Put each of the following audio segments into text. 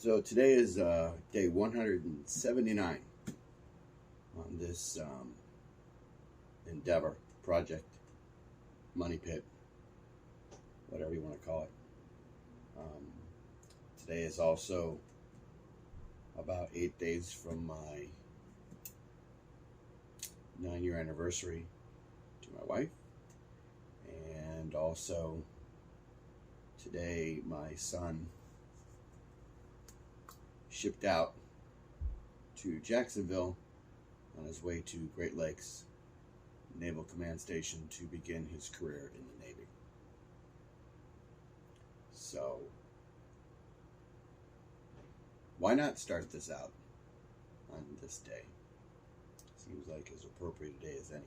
So today is day 179 on this endeavor, project, money pit, whatever you want to call it. Today is also about 8 days from my 9-year anniversary to my wife, and also today my son shipped out to Jacksonville on his way to Great Lakes Naval Command Station to begin his career in the Navy. So why not start this out on this day? Seems like as appropriate a day as any.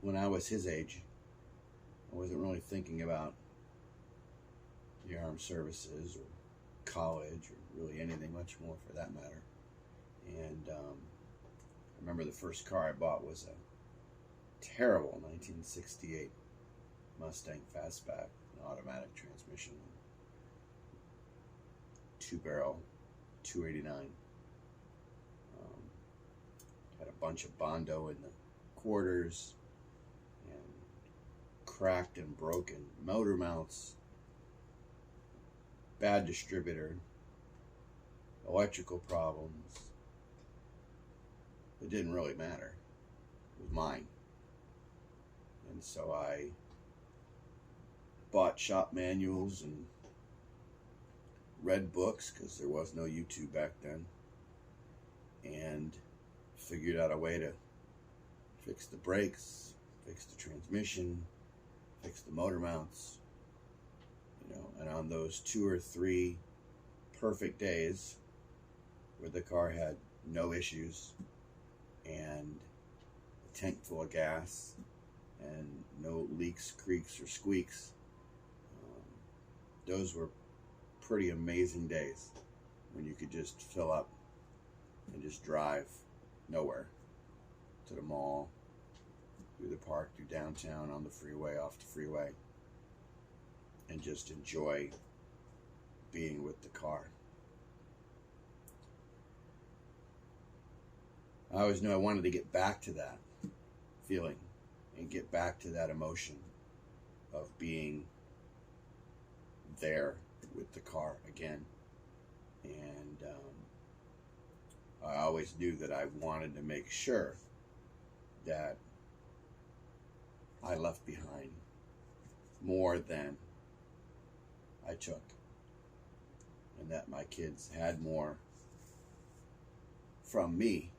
When I was his age, I wasn't really thinking about the armed services or college or really anything much more for that matter. And I remember the first car I bought was a terrible 1968 Mustang Fastback, an automatic transmission, 2-barrel, 289. Had a bunch of Bondo in the quarters and cracked and broken motor mounts, bad distributor, electrical problems. It didn't really matter. It was mine. And so I bought shop manuals and read books, because there was no YouTube back then, and figured out a way to fix the brakes, fix the transmission, fix the motor mounts, and on those 2 or 3 perfect days where the car had no issues and a tank full of gas and no leaks, creaks, or squeaks, those were pretty amazing days when you could just fill up and just drive nowhere, to the mall, through the park, through downtown, on the freeway, off the freeway, and just enjoy being with the car. I always knew I wanted to get back to that feeling and get back to that emotion of being there with the car again. And I always knew that I wanted to make sure that I left behind more than I took, and that my kids had more from me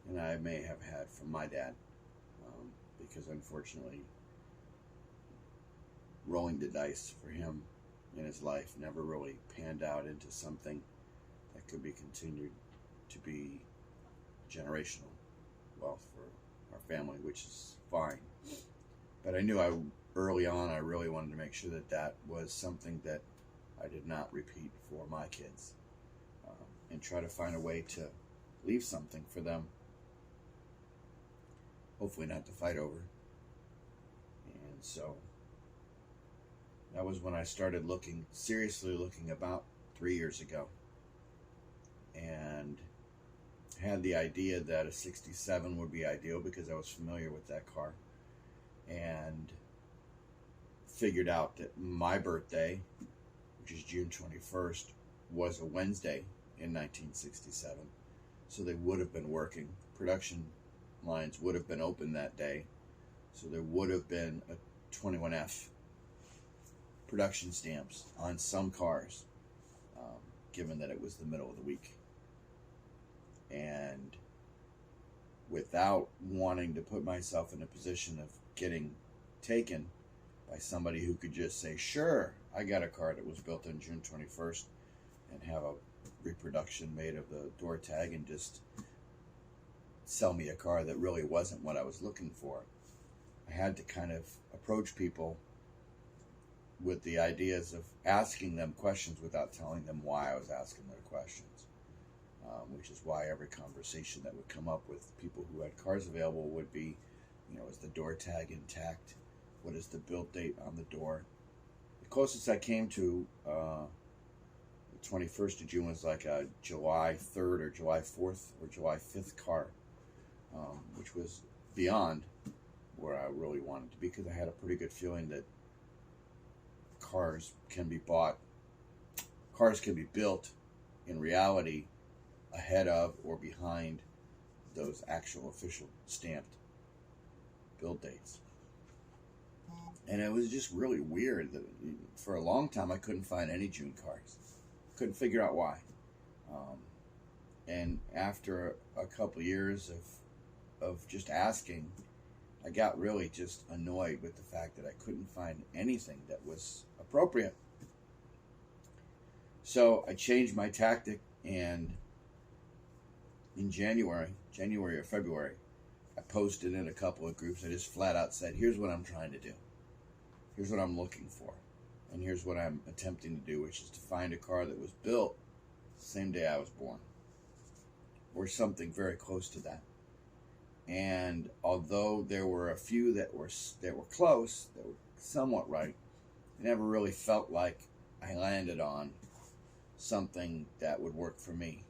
than I may have had from my dad, because unfortunately rolling the dice for him in his life never really panned out into something that could be continued to be generational wealth for our family, which is fine. But I knew early on I really wanted to make sure that that was something that I did not repeat for my kids, and try to find a way to leave something for them, hopefully not to fight over. And so that was when I started seriously looking about 3 years ago, and had the idea that a 67 would be ideal because I was familiar with that car, and figured out that my birthday, which is June 21st, was a Wednesday in 1967, so they would have been working. Production lines would have been open that day, so there would have been a 21F production stamps on some cars, given that it was the middle of the week. And without wanting to put myself in a position of getting taken by somebody who could just say, sure, I got a car that was built on June 21st, and have a reproduction made of the door tag and just sell me a car that really wasn't what I was looking for. I had to kind of approach people with the ideas of asking them questions without telling them why I was asking their questions, which is why every conversation that would come up with people who had cars available would be, is the door tag intact? What is the build date on the door? closest I came to the 21st of June was like a July 3rd or July 4th or July 5th car, which was beyond where I really wanted to be, because I had a pretty good feeling that cars can be built in reality ahead of or behind those actual official stamped build dates. And it was just really weird that for a long time I couldn't find any June cars. Couldn't figure out why. And after a couple of years of just asking, I got really just annoyed with the fact that I couldn't find anything that was appropriate. So I changed my tactic, and in January or February, I posted in a couple of groups. I just flat out said, here's what I'm trying to do. Here's what I'm looking for. And here's what I'm attempting to do, which is to find a car that was built the same day I was born, or something very close to that. And although there were a few that were close, that were somewhat right, I never really felt like I landed on something that would work for me.